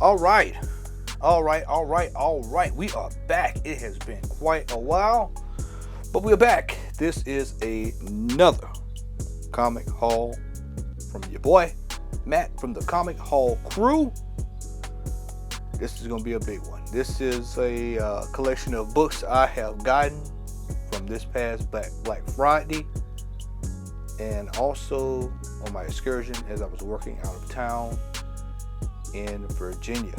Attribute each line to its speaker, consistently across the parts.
Speaker 1: All right. We are back. It has been quite a while, but we're back. This is another comic haul from your boy, Matt, from the Comic Haul crew. This is going to be a big one. This is a collection of books I have gotten from this past Black Friday, and also on my excursion as I was working out of town in Virginia,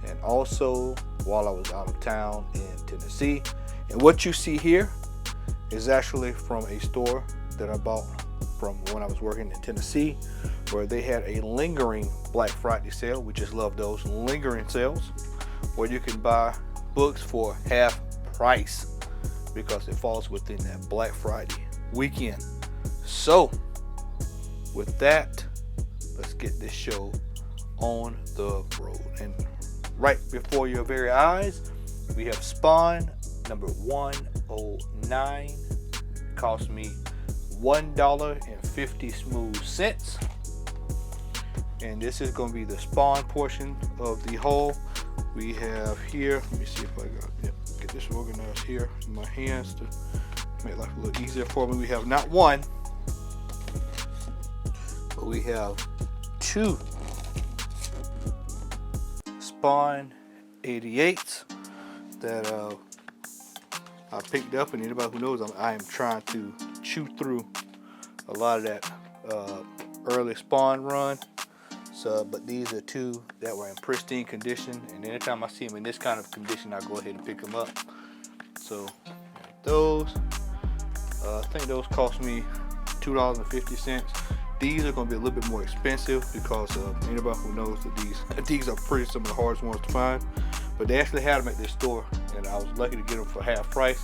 Speaker 1: and also while I was out of town in Tennessee. And what you see here is actually from a store that I bought from when I was working in Tennessee, where they had a lingering Black Friday sale. We just love those lingering sales where you can buy books for half price because it falls within that Black Friday weekend. So with that, let's get this show on the road. And right before your very eyes, we have Spawn number 109. It cost me $1.50 smooth cents. And this is going to be the Spawn portion of the haul. We have here, let me see if I got get this organized here in my hands to make life a little easier for me. We have not one, but we have two Spawn 88s that I picked up, and anybody who knows I am trying to chew through a lot of that early Spawn run. So, but these are two that were in pristine condition, and anytime I see them in this kind of condition, I go ahead and pick them up. So those, I think those cost me $2.50. These are going to be a little bit more expensive because anybody who knows that these are pretty some of the hardest ones to find. But they actually had them at this store, and I was lucky to get them for half price.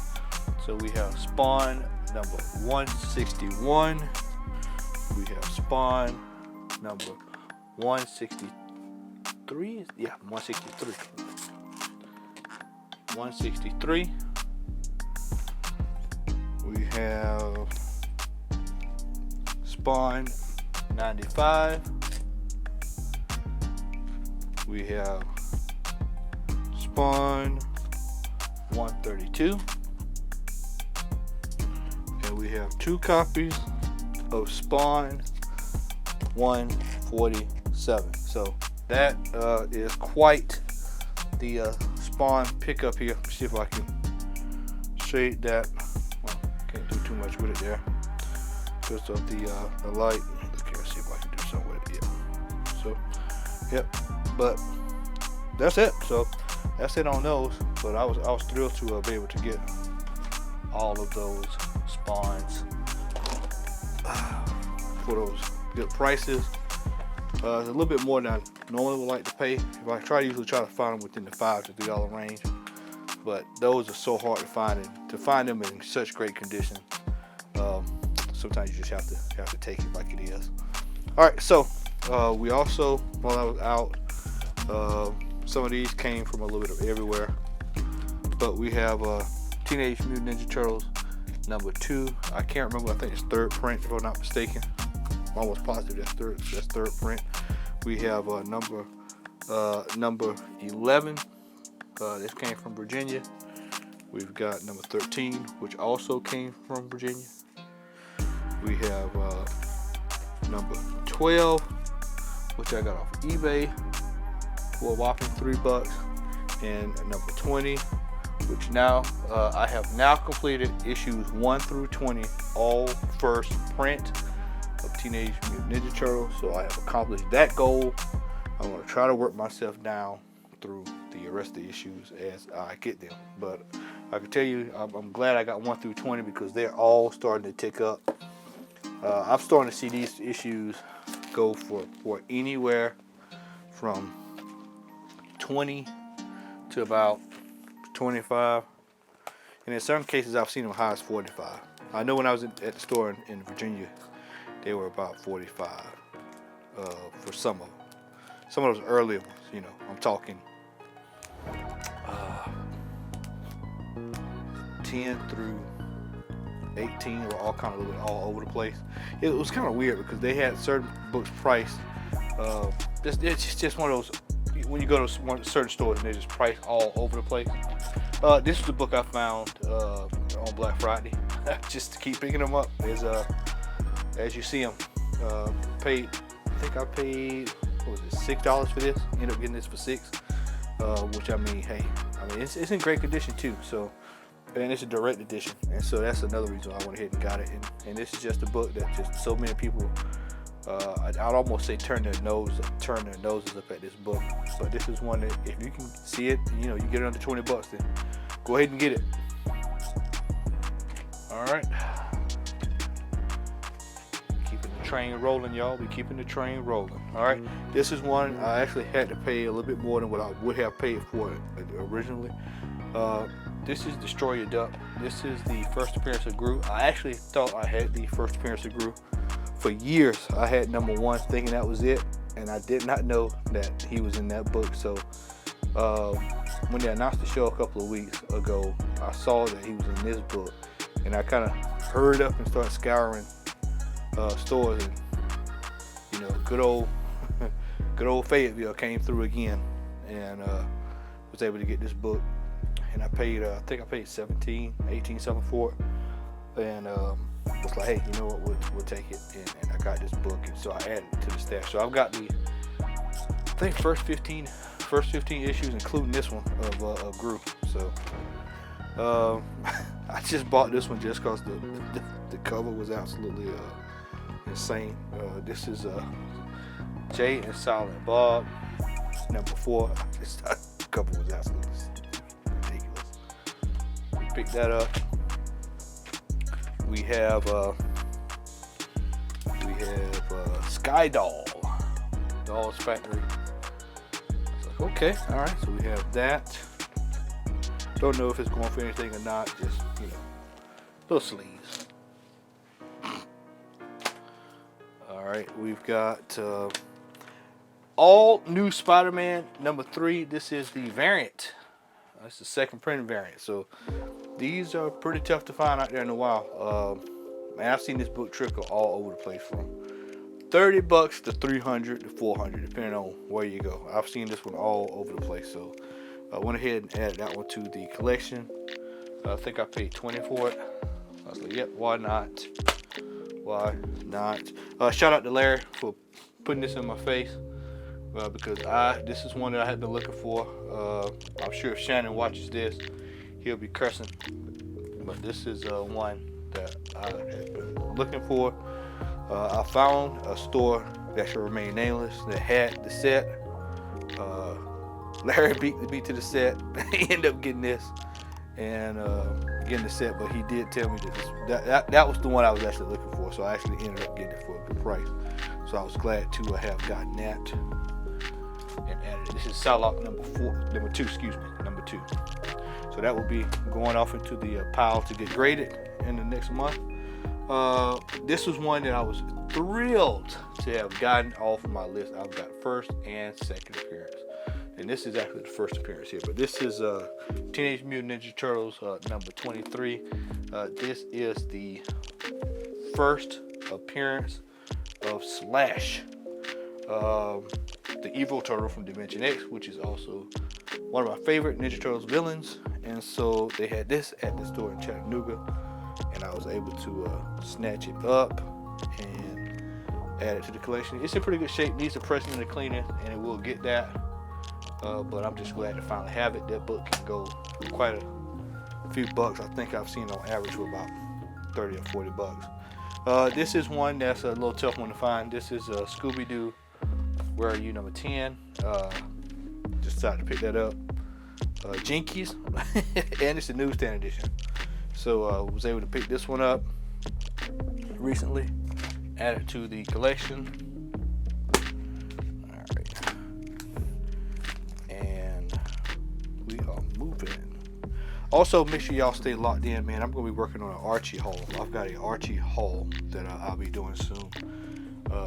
Speaker 1: So we have Spawn number 161. We have Spawn number 163. Yeah, 163. 163. We have Spawn 95. We have Spawn 132. And we have two copies of Spawn 147. So that is quite the Spawn pickup here. Let's see if I can shade that. Well, can't do too much with it there because of the light. Okay, let's see if I can do something with it. Yeah. So, yep. But that's it. So that's it on those. But I was thrilled to be able to get all of those Spawns for those good prices. It's a little bit more than I normally would like to pay. If I usually try to find them within the $5 to $3 range, but those are so hard to find, and to find them in such great condition, sometimes you just have to take it like it is. All right, so we also, while I was out, some of these came from a little bit of everywhere, but we have Teenage Mutant Ninja Turtles number 2. I can't remember. I think it's third print, if I'm not mistaken. I'm almost positive that's third print. We have number 11. This came from Virginia. We've got number 13, which also came from Virginia. We have number 12, which I got off eBay for a whopping $3, and number 20, which now I have now completed issues 1 through 20, all first print of Teenage Mutant Ninja Turtles. So I have accomplished that goal. I'm going to try to work myself down through the rest of the issues as I get them. But I can tell you, I'm glad I got 1 through 20 because they're all starting to tick up. I'm starting to see these issues go for anywhere from 20 to about 25. And in some cases, I've seen them high as 45. I know when I was at the store in Virginia, they were about 45 for some of them. Some of those earlier ones, you know, I'm talking 10 through 18 were all all over the place. It was kind of weird because they had certain books priced it's just one of those, when you go to one certain stores and they just price all over the place. This is the book I found on Black Friday, just to keep picking them up. Is as you see them, I think I paid, what was it, $6 for this. Ended up getting this for $6, which I mean, hey, it's in great condition too. So, and it's a direct edition, and so that's another reason I went ahead and got it. And this is just a book that just so many people, I'd almost say turn their noses up at this book. But this is one that if you can see it, you get it under $20, then go ahead and get it. All right. Train rolling, y'all. We keeping the train rolling. All right, this is one I actually had to pay a little bit more than what I would have paid for it originally. This is Destroy Your Duck. This is the first appearance of Gru. I actually thought I had the first appearance of Gru for years. I had number 1 thinking that was it, and I did not know that he was in that book. So when they announced the show a couple of weeks ago, I saw that he was in this book, and I kind of hurried up and started scouring stores, and good old Fayetteville came through again, and was able to get this book. And I paid, I think I paid $18 something for it, and was like, hey, you know what, we'll take it, and I got this book, and so I added it to the stash. So I've got I think first 15 issues, including this one of Gru. So I just bought this one just because the cover was absolutely insane. This is Jay and Silent Bob, number 4. The cover was absolutely ridiculous. We picked that up. We have Sky Doll, Doll's Factory. It's like, okay, all right. So we have that. Don't know if it's going for anything or not. Just little sleeves. All right, we've got all new Spider-Man number 3. This is the variant. That's the second print variant. So these are pretty tough to find out there in the wild. Man, I've seen this book trickle all over the place, from $30 to $300 to $400, depending on where you go. I've seen this one all over the place. So I went ahead and added that one to the collection. I think I paid $20 for it. I was like, yep, why not? Why not? Shout out to Larry for putting this in my face, because this is one that I had been looking for. I'm sure if Shannon watches this, he'll be cursing. But this is one that I had been looking for. I found a store that should remain nameless that had the set. Larry beat me to the set. He ended up getting this and getting the set, but he did tell me that was the one I was actually looking for. So I actually ended up getting it for a good price. So I was glad to have gotten that and added it. This is Psylocke number 2. So that will be going off into the pile to get graded in the next month. This was one that I was thrilled to have gotten off of my list. I've got first and second appearance. And this is actually the first appearance here. But this is Teenage Mutant Ninja Turtles number 23. This is the first appearance of Slash, the evil turtle from Dimension X, which is also one of my favorite Ninja Turtles villains. And so they had this at the store in Chattanooga, and I was able to snatch it up and add it to the collection. It's in pretty good shape, needs a pressing and a cleaning, and it will get that. But I'm just glad to finally have it. That book can go for quite a few bucks. I think I've seen it on average for about 30 or 40 bucks. This is one that's a little tough one to find. This is Scooby-Doo, Where Are You, number 10. Just decided to pick that up. Jinkies, and it's a newsstand edition. So I was able to pick this one up recently, add it to the collection. Alright. And we are moving. Also, make sure y'all stay locked in, man. I'm going to be working on an Archie haul. I've got an Archie haul that I'll be doing soon.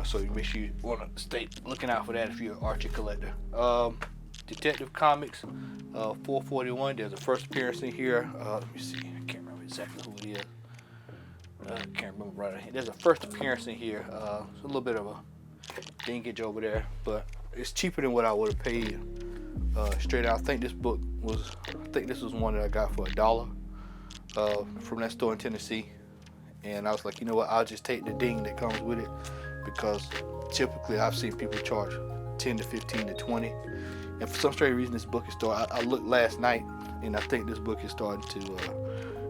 Speaker 1: So you make sure you want to stay looking out for that if you're an Archie collector. Detective Comics 441. There's a first appearance in here. Let me see. I can't remember exactly who it is. I can't remember right here. There's a first appearance in here. It's a little bit of a dingage over there, but it's cheaper than what I would have paid straight out. I think this was one that I got for $1 from that store in Tennessee, and I was like, you know what, I'll just take the ding that comes with it, because typically I've seen people charge 10 to 15 to 20, and for some strange reason this book is starting. I looked last night, and I think this book is starting to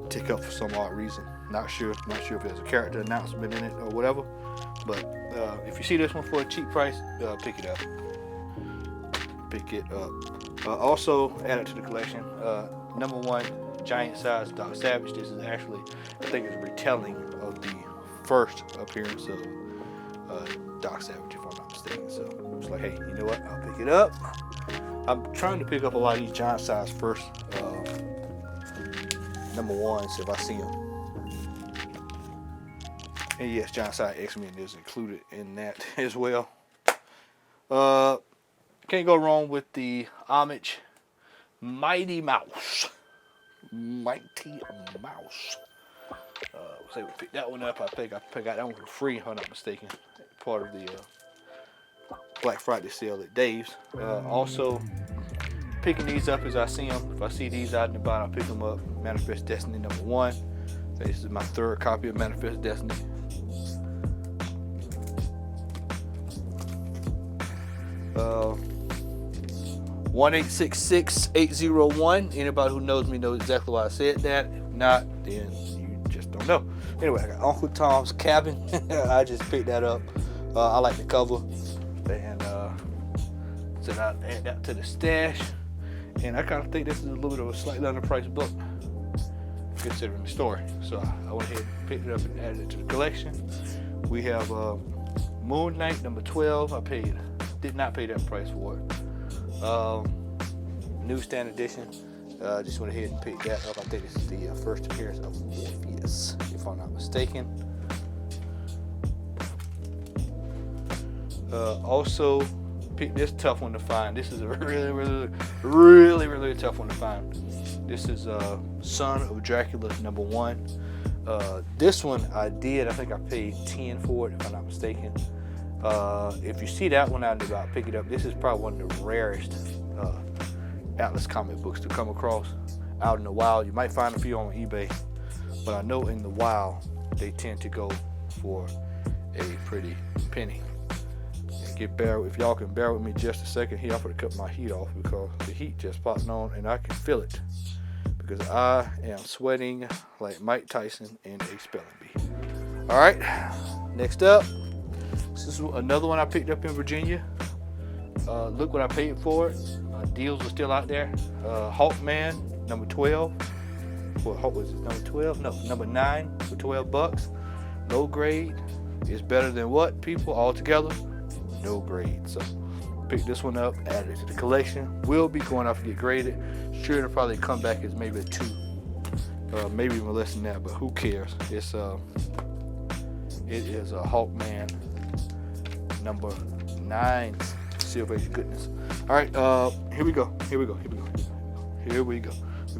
Speaker 1: tick up for some odd reason. Not sure if there's a character announcement in it or whatever, but if you see this one for a cheap price, pick it up. Also added to the collection, number 1 giant size Doc Savage. This is actually, I think it's a retelling of the first appearance of Doc Savage, if I'm not mistaken. So it's like, hey, you know what, I'll pick it up. I'm trying to pick up a lot of these giant size first number 1s if I see them. And yes, giant size X-Men is included in that as well. Can't go wrong with the homage Mighty Mouse. Mighty Mouse. Was able to pick that one up. I got that one for free, if I'm not mistaken. Part of the Black Friday sale at Dave's. Also, picking these up as I see them. If I see these out and about, I'll pick them up. Manifest Destiny number 1. This is my 3rd copy of Manifest Destiny. Uh, 1-866-801. Anybody who knows me knows exactly why I said that. If not, then you just don't know. Anyway, I got Uncle Tom's Cabin. I just picked that up. I like the cover, and said I'd add that to the stash. And I kind of think this is a little bit of a slightly underpriced book, considering the story. So I went ahead and picked it up and added it to the collection. We have Moonlight number 12. Did not pay that price for it. Newsstand edition. Just went ahead and picked that up. I think this is the first appearance of Morpheus, if I'm not mistaken. Also picked this tough one to find. This is a really tough one to find. This is Son of Dracula number 1. This one I think I paid 10 for it, if I'm not mistaken. If you see that one out and about, pick it up. This is probably one of the rarest Atlas comic books to come across out in the wild. You might find a few on eBay, but I know in the wild they tend to go for a pretty penny. If y'all can bear with me just a second here, I'm going to cut my heat off because the heat just popped on and I can feel it, because I am sweating like Mike Tyson in a spelling bee. All right, next up, this is another one I picked up in Virginia. Look what I paid for it. Deals are still out there. Hawkman number 12. What was it? Number 12? No, number 9 for $12. No grade. It's better than what, people? Altogether, no grade. So pick this one up, add it to the collection. Will be going off to get graded. Sure, it'll probably come back as maybe a 2, maybe even less than that. But who cares? It is a Hawkman number 9. Silver goodness. All right, here we go. We've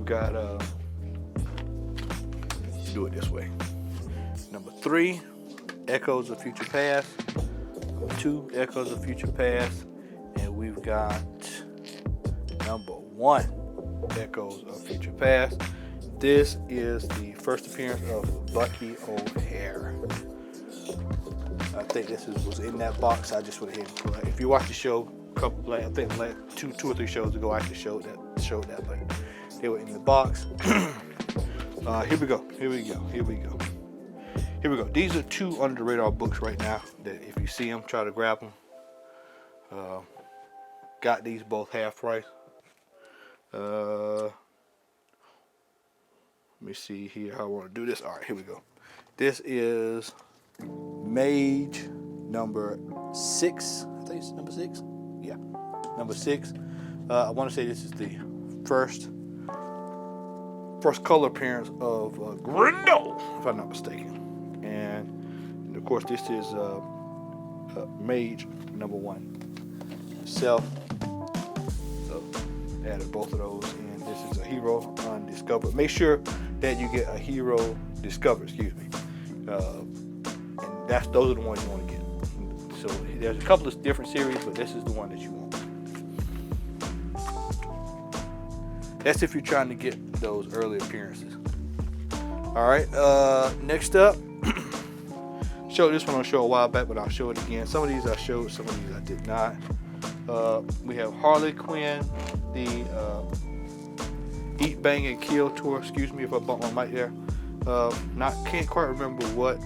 Speaker 1: got do it this way. Number 3, Echoes of Future Past. 2, Echoes of Future Past, and we've got number 1, Echoes of Future Past. This is the first appearance of Bucky O'Hare. I think this was in that box. I just went ahead and pulled it. If you watch the show, I think like two or three shows ago, I actually showed that, but they were in the box. Here we go. These are 2 under the radar books right now that if you see them, try to grab them. Got these both half price. Let me see here how I want to do this. All right, here we go. This is Mage number 6. I think it's number 6. Yeah, number 6. I want to say this is the first color appearance of Grindel, if I'm not mistaken. And of course, this is Mage number 1 itself. So added both of those, and this is a Hero Undiscovered. Make sure that you get a Hero Discovered. Excuse me. And those are the ones you want to get. So there's a couple of different series, but this is the one that you want. That's if you're trying to get those early appearances. All right, next up, showed this one on show a while back, but I'll show it again. Some of these I showed, some of these I did not. We have Harley Quinn, the Eat, Bang, and Kill tour. Excuse me if I bumped my mic there. Can't quite remember what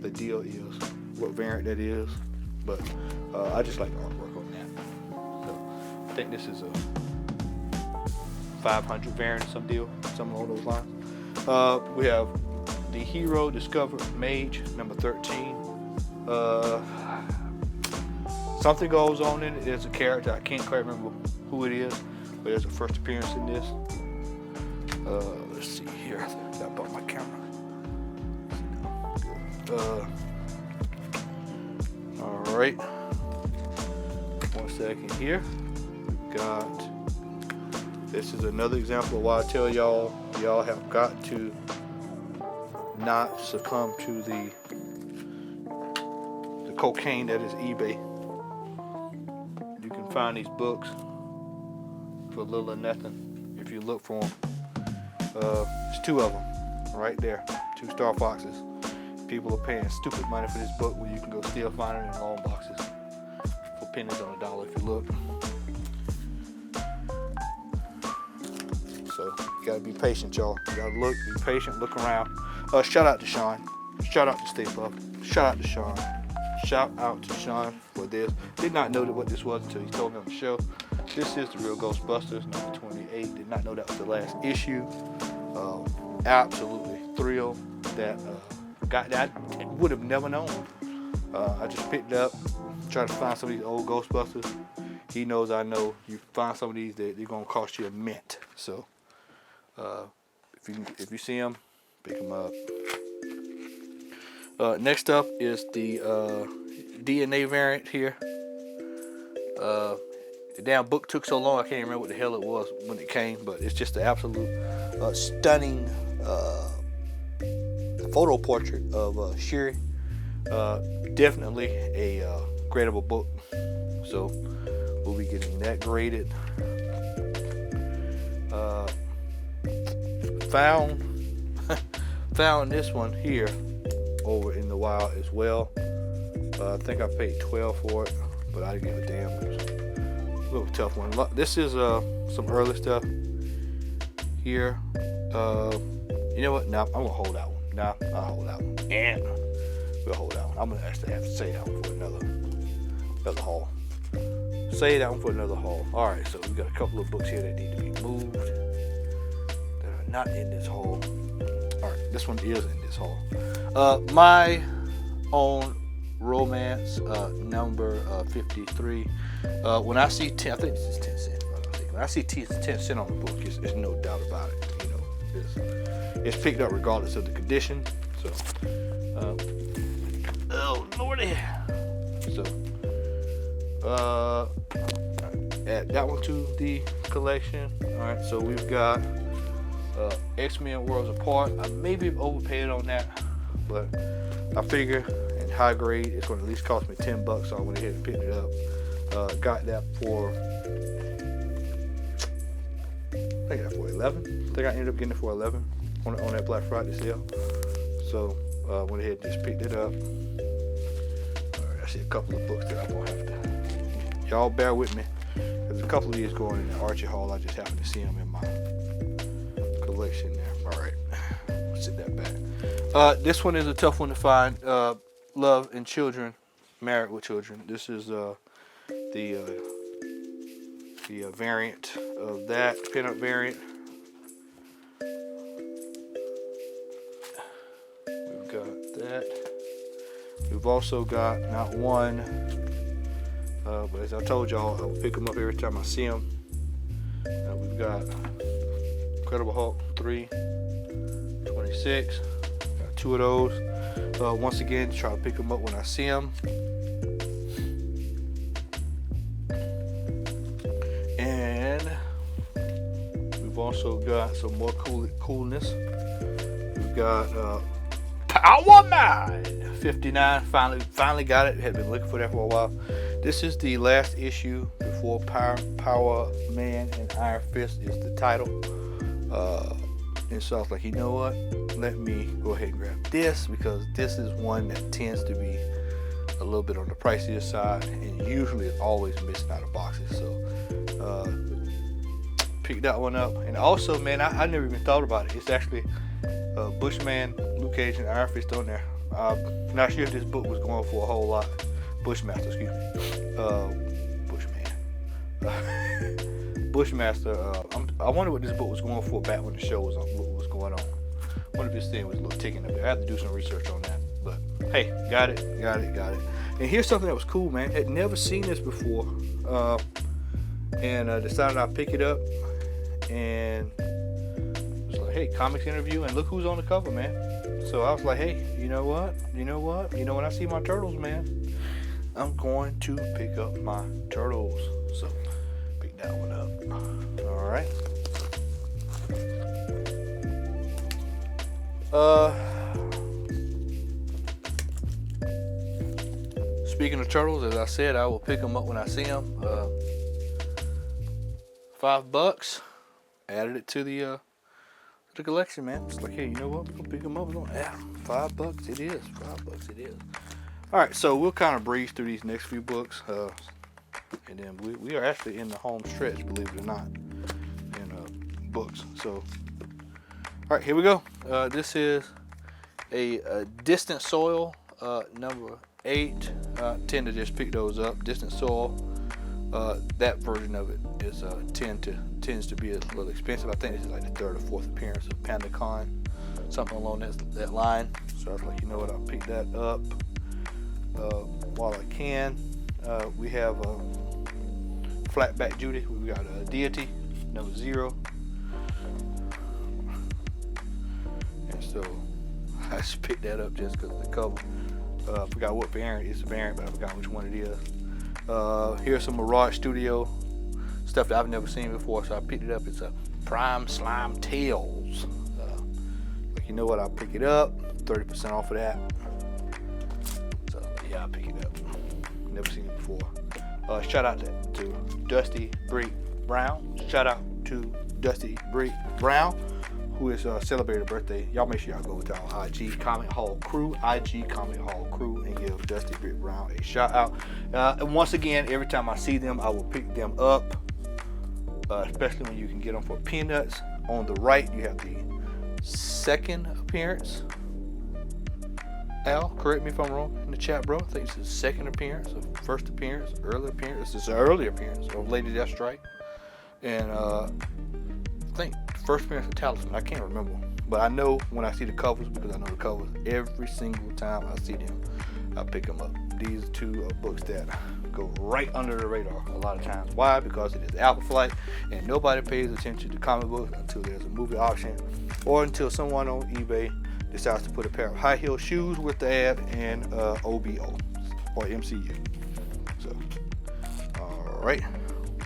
Speaker 1: the deal is, what variant that is, but I just like the artwork on that. So I think this is a 500 variant, something along those lines. We have the Hero Discovered Mage, number 13. Something goes on in it. There's a character, I can't quite remember who it is, but there's a first appearance in this. Let's see here. I bought my camera. All right. 1 second here. We've got. This is another example of why I tell y'all have got to not succumb to the cocaine that is eBay. You can find these books for little or nothing if you look for them. There's 2 of them right there, 2 Star Foxes. People are paying stupid money for this book when you can go still find it in long boxes for pennies on a dollar if you look. So you gotta be patient, y'all. You gotta look, be patient, look around. Shout out to Sean. Shout out to Stay Puft. Shout out to Sean. Shout out to Sean for this. Did not know what this was until he told me on the show. This is the real Ghostbusters, number 28. Did not know that was the last issue. Absolutely thrilled that got that. Would have never known. I just picked it up, tried to find some of these old Ghostbusters. He knows I know. You find some of these that they're gonna cost you a mint. So if you see them, pick them up. Next up is the DNA variant here. The damn book took so long I can't remember what the hell it was when it came, but it's just an absolute stunning photo portrait of Shuri. Definitely a gradable book, so we'll be getting that graded. Found this one here over in the wild as well. I think I paid $12 for it, but I didn't give a damn. It was a little tough one. This is some early stuff here. You know what? Nah, I'm gonna hold that one. Nah, I'll hold that one. And we'll hold that one. I'm gonna actually have to say that one for another haul. Say that one for another haul. All right, so we've got a couple of books here that need to be moved that are not in this haul. All right, this one is in this haul. My own romance, number 53. When I see 10, I think this is 10 cents. When I see 10 cents on the book, it's no doubt about it. You know, it's picked up regardless of the condition. So, oh lordy. So, add that one to the collection. All right, so we've got X-Men Worlds Apart. I maybe overpaid on that, but I figure in high grade it's going to at least cost me $10, so I went ahead and picked it up. Got that for, I think that for 11. I think I ended up getting it for 11 on that Black Friday sale. So went ahead and just picked it up. All right, I see a couple of books that I'm gonna have to. Y'all bear with me. There's a couple of these going in the Archie Hall. I just happen to see them in my collection there. All right, sit that back. This one is a tough one to find. Love and Children, Married with Children. This is the variant of that pinup variant. We've got that. We've also got not one, but as I told y'all, I'll pick them up every time I see them. We've got Incredible Hulk 326. Got 2 of those. Once again, try to pick them up when I see them. We've also got some more coolness. We've got Catwoman $159. Finally got it. Had been looking for that for a while. This is the last issue before Power Man and Iron Fist is the title. And so I was like, you know what? Let me go ahead and grab this, because this is one that tends to be a little bit on the pricier side, and usually it's always missing out of boxes. So picked that one up. And also, man, I never even thought about it. It's actually Bushman, Luke Cage, and Iron Fist on there. Not sure if this book was going for a whole lot. Bushmaster, excuse me. Bushman. Bushmaster. I wonder what this book was going for back when the show was on. What was going on? I wonder if this thing was a little ticking up there. I have to do some research on that. But hey, got it. And here's something that was cool, man. Had never seen this before, and decided I'd pick it up. And was like, hey, comics interview, and look who's on the cover, man. So I was like, hey, you know what? When I see my turtles, man, I'm going to pick up my turtles. So pick that one up. All right. Speaking of turtles, as I said, I will pick them up when I see them. $5. Added it to the collection, man. It's like, hey, you know what? We're gonna pick them up. Yeah, $5. It is. $5. It is. All right, so we'll kind of breeze through these next few books, and then we are actually in the home stretch, believe it or not, in books. So, all right, here we go. This is a Distant Soil, number 8. Tend to just pick those up. Distant Soil. That version of it is tends to be a little expensive. I think this is like the 3rd or 4th appearance of PandaCon, something along that line. So I was like, you know what, I'll pick that up while I can. We have Flatback Judy. We got Deity, number 0. And so I just picked that up just because of the cover. I forgot what variant. It's a variant, but I forgot which one it is. Here's some Mirage Studio stuff that I've never seen before, so I picked it up. It's a Prime Slime Tales. Like, you know what? I'll pick it up. 30% off of that. So yeah, I'll pick it up. Never seen it before. Shout out to Dusty Bree Brown. Shout out to Dusty Bree Brown, who is celebrating a birthday. Y'all make sure y'all go to our IG Comic Hall Crew, and give Dusty Bree Brown a shout out. And once again, every time I see them, I will pick them up, especially when you can get them for peanuts. On the right, you have the 2nd appearance. Al, correct me if I'm wrong in the chat, bro. I think it's his 2nd appearance, or 1st appearance, early appearance. This is an early appearance of Lady Deathstrike. And I think 1st appearance of Talisman. I can't remember. But I know when I see the covers, because I know the covers, every single time I see them, I pick them up. These 2 are books that go right under the radar a lot of times. Why? Because it is Alpha Flight, and nobody pays attention to comic books until there's a movie auction, or until someone on eBay decides to put a pair of high heel shoes with the ad and OBO or MCU. So, all right,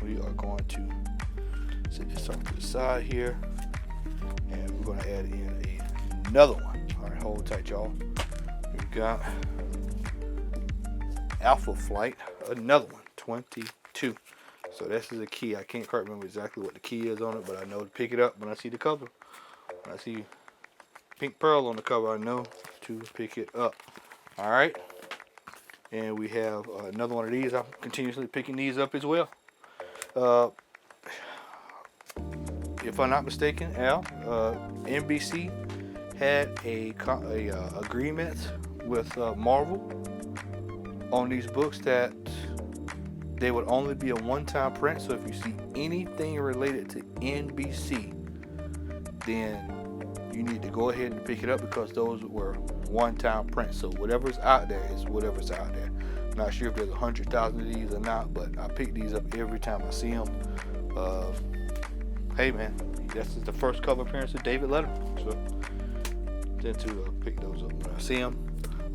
Speaker 1: we are going to set this off to the side here, and we're going to add in another one. All right, hold tight, y'all. We've got Alpha Flight, another one, 22. So this is a key. I can't quite remember exactly what the key is on it, but I know to pick it up when I see the cover. When I see Pink Pearl on the cover, I know to pick it up. All right, and we have another one of these. I'm continuously picking these up as well. If I'm not mistaken, Al, NBC had a agreement with Marvel on these books that they would only be a one-time print. So if you see anything related to NBC, then you need to go ahead and pick it up, because those were one-time prints. So whatever's out there is whatever's out there. I'm not sure if there's 100,000 of these or not, but I pick these up every time I see them. Hey man, this is the first cover appearance of David Letterman, so tend to pick those up when I see them.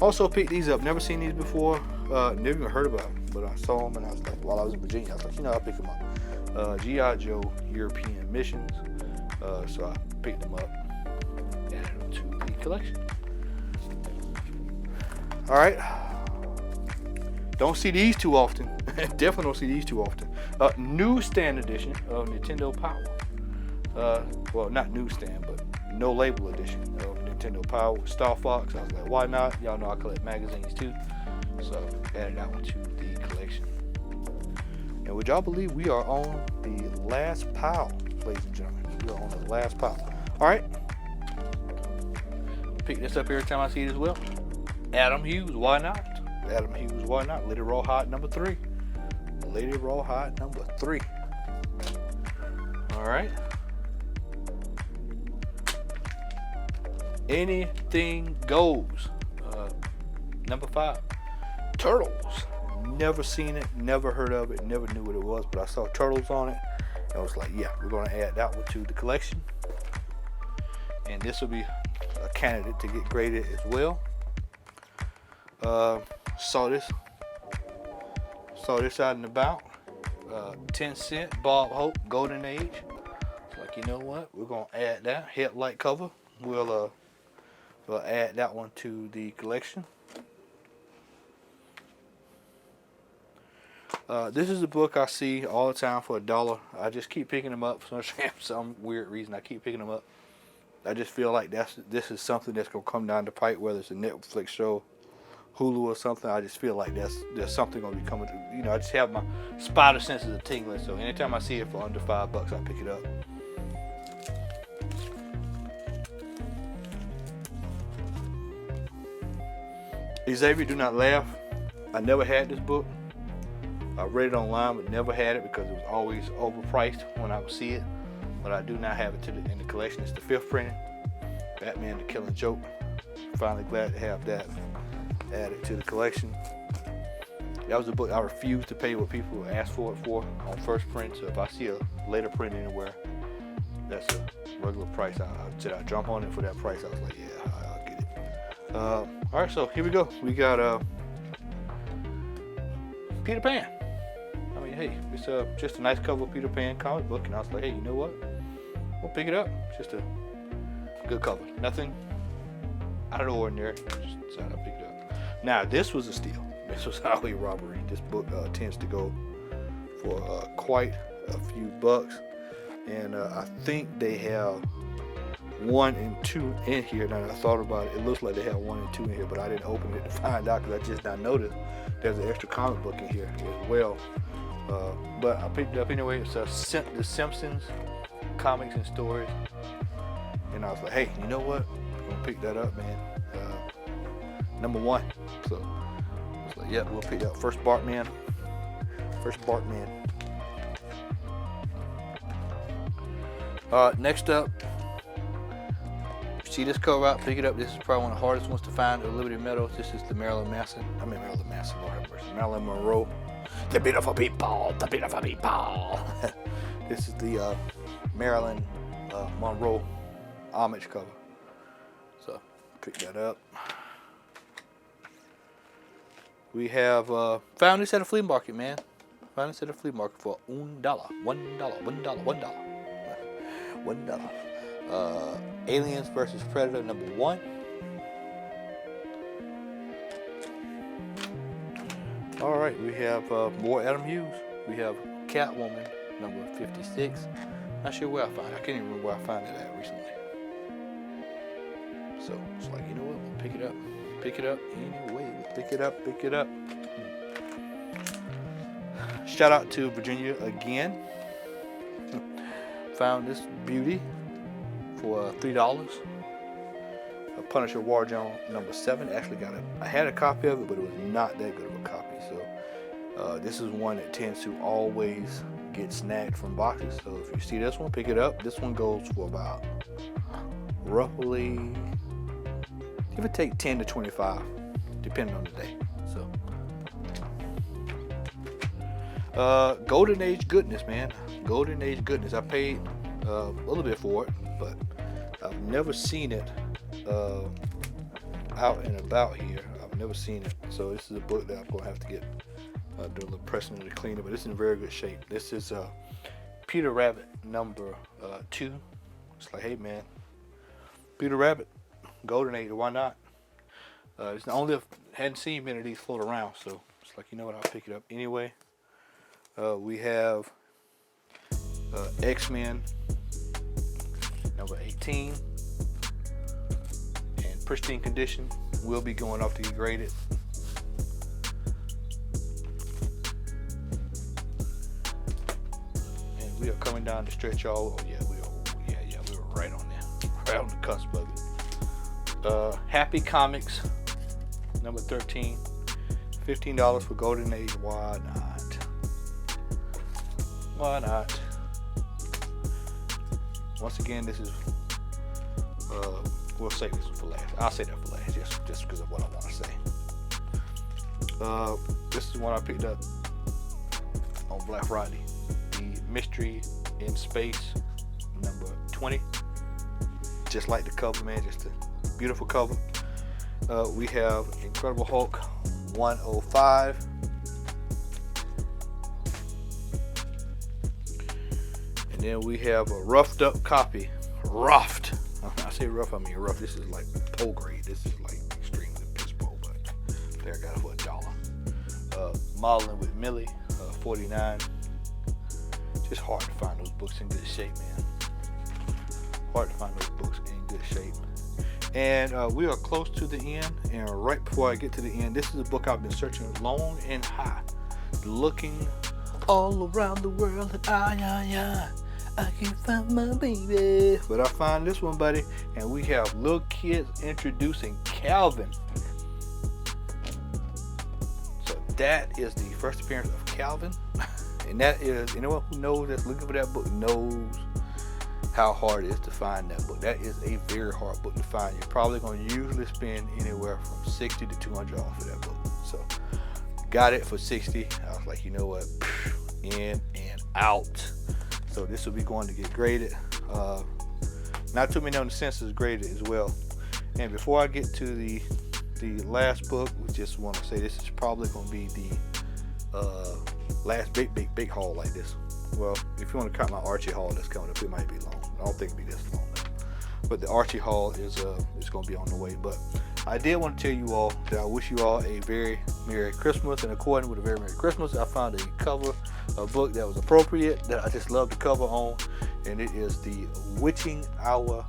Speaker 1: Also picked these up. Never seen these before. Never even heard about them, but I saw them and I was like, while I was in Virginia, I was like, you know, I'll pick them up. G.I. Joe European Missions. So I picked them up, added them to the collection. All right. Don't see these too often. Definitely don't see these too often. Newsstand edition of Nintendo Power. Well, not newsstand, but no label edition of Nintendo Power with Star Fox. I was like, why not? Y'all know I collect magazines too. So added that one to the collection. And would y'all believe we are on the last pile, ladies and gentlemen? We are on the last pile. All right. Pick this up every time I see it as well. Adam Hughes, why not? Adam Hughes, why not? Lady Rawhide number 3. Lady Rawhide number 3. All right. Anything Goes. Number 5. Turtles. Never seen it, never heard of it, never knew what it was, but I saw Turtles on it. And I was like, yeah, we're going to add that one to the collection. And this will be a candidate to get graded as well. Saw this out and about. 10 cent Bob Hope Golden Age. It's like, you know what, we're gonna add that headlight cover. We'll add that one to the collection. This is a book I see all the time for $1. I just keep picking them up for some weird reason. I keep picking them up. I just feel like this is something that's gonna come down the pipe, whether it's a Netflix show, Hulu or something. I just feel like there's something gonna be coming. I just have my spider senses are tingling. So anytime I see it for under $5, I pick it up. Xavier, do not laugh. I never had this book. I read it online, but never had it because it was always overpriced when I would see it. But I do not have it in the collection. It's the 5th printing. Batman: The Killing Joke. Finally glad to have that added to the collection. That was a book I refused to pay what people asked for it for on first print. So if I see a later print anywhere, that's a regular price. I jump on it for that price. I was like, yeah, I'll get it. All right, so here we go. We got Peter Pan. I mean, hey, it's just a nice cover of Peter Pan comic book, and I was like, hey, you know what? We'll pick it up. It's just a good cover. Nothing out of the ordinary. Just decided to pick it up. Now, this was a steal. This was highway robbery. This book tends to go for quite a few bucks. And I think they have 1 and 2 in here. Now, I thought about it. It looks like they have 1 and 2 in here, but I didn't open it to find out because I just not noticed there's an extra comic book in here as well. But I picked it up anyway. It's The Simpsons Comics and Stories. And I was like, hey, you know what? I'm going to pick that up, man. Number 1. So I was like, yeah, we'll pick that up. First Bartman. Next up, see this cover out, pick it up. This is probably one of the hardest ones to find at Liberty Meadows. This is the Marilyn Manson, Lord have mercy, Marilyn Monroe. The beautiful people. This is the Marilyn Monroe homage cover. So pick that up. We have found this at a flea market, man. Found this at a flea market for $1. $1. Aliens vs. Predator number 1. All right, we have more Adam Hughes. We have Catwoman number 56. Not sure where I found it. I can't even remember where I found it at recently. So it's like, you know what? We'll pick it up. Pick it up anyway. Pick it up. Shout out to Virginia again. Found this beauty for $3. Punisher War Zone number 7. Actually I had a copy of it, but it was not that good of a copy. So this is one that tends to always get snagged from boxes. So if you see this one, pick it up. This one goes for about roughly, give or take 10 to 25, depending on the day. So Golden Age goodness, man. Golden Age goodness. I paid a little bit for it, but I've never seen it out and about here. I've never seen it. So this is a book that I'm going to have to get do a little pressing to clean it, but it's in very good shape. This is Peter Rabbit number 2. It's like, hey man, Peter Rabbit, Golden Age, why not? It's the only hadn't seen many of these float around, so it's like, you know what, I'll pick it up anyway. We have X-Men number 18 in pristine condition. Will be going off to get graded. And we are coming down the stretch, y'all. Oh yeah, we were right on there, right on the cusp of it. Happy Comics number 13, $15 for Golden Age. Why not? Why not? Once again, this is we'll save this one for last. I'll say that for last, just because of what I want to say. This is one I picked up on Black Friday. The Mystery in Space number 20. Just like the cover, man. Just a beautiful cover. We have Incredible Hulk 105. And then we have a roughed up copy. Roughed. When I say rough, I mean rough. This is like pole grade. This is like extremely piss poor, but there, I got it for $1. Modeling with Millie, 49. Just hard to find those books in good shape, man. Hard to find those books in good shape. And we are close to the end. And right before I get to the end, this is a book I've been searching long and high, looking all around the world, and I can't find my baby. But I found this one, buddy. And we have little kids introducing Calvin. So that is the first appearance of Calvin. And that is, anyone who knows, that's looking for that book, knows how hard it is to find that book. That is a very hard book to find. You're probably going to usually spend anywhere from $60 to $200 for that book. So got it for $60. I was like, you know what, in and out. So this will be going to get graded. Not too many on the census graded as well. And before I get to the last book, we just want to say this is probably going to be the last big haul like this. Well, if you want to count my Archie haul that's coming up, it might be long. I don't think it'll be this long though. But the Archie haul is going to be on the way. But I did want to tell you all that I wish you all a very Merry Christmas. And according with a very Merry Christmas, I found a cover, a book that was appropriate, that I just love the cover on. And it is the Witching Hour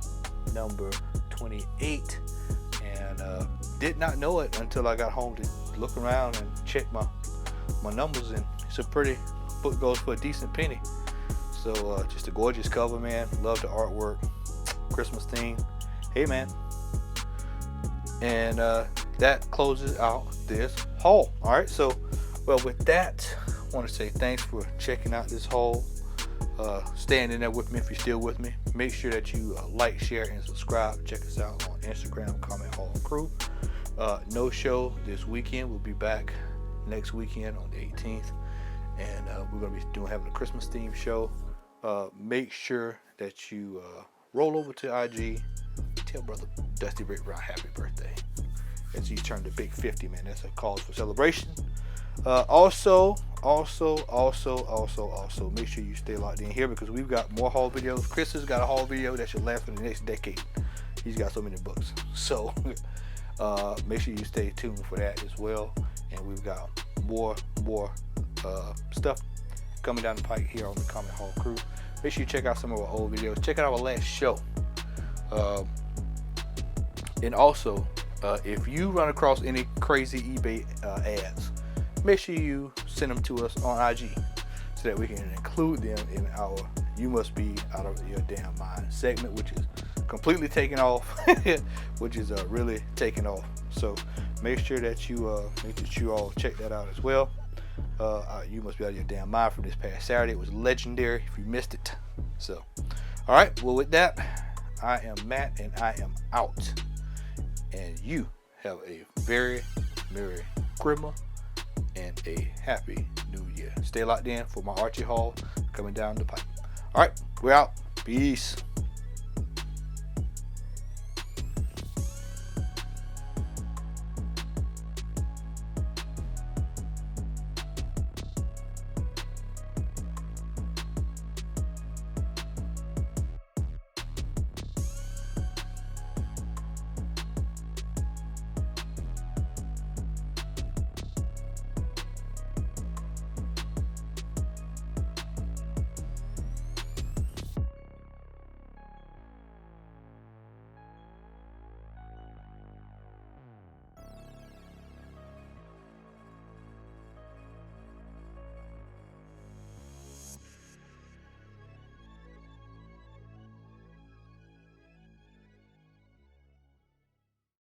Speaker 1: number 28. And did not know it until I got home to look around and check my numbers. And it's a pretty book, goes for a decent penny. So just a gorgeous cover, man. Love the artwork, Christmas theme. Hey, man. And that closes out this haul. All right, so well, with that, I want to say thanks for checking out this haul, staying in there with me if you're still with me. Make sure that you like, share, and subscribe. Check us out on Instagram, Comic Hall Crew. No show this weekend. We'll be back next weekend on the 18th. And we're going to be having a Christmas themed show. Make sure that you roll over to IG, tell brother Dusty Brick Brown happy birthday as he turned the big 50, man. That's a cause for celebration. Also, make sure you stay locked in here because we've got more haul videos. Chris has got a haul video that should last for the next decade. He's got so many books. So make sure you stay tuned for that as well. And we've got more stuff coming down the pike here on the Comic Hall Crew. Make sure you check out some of our old videos. Check out our last show. And also, if you run across any crazy eBay ads, make sure you send them to us on IG so that we can include them in our You Must Be Out of Your Damn Mind segment, which is completely taken off, which is really taken off. So make sure that you all check that out as well. You Must Be Out of Your Damn Mind from this past Saturday. It was legendary if you missed it. So, all right. Well, with that, I am Matt and I am out. And you have a very Merry Christmas and a Happy New Year. Stay locked in for my Archie haul coming down the pipe. All right. We're out. Peace.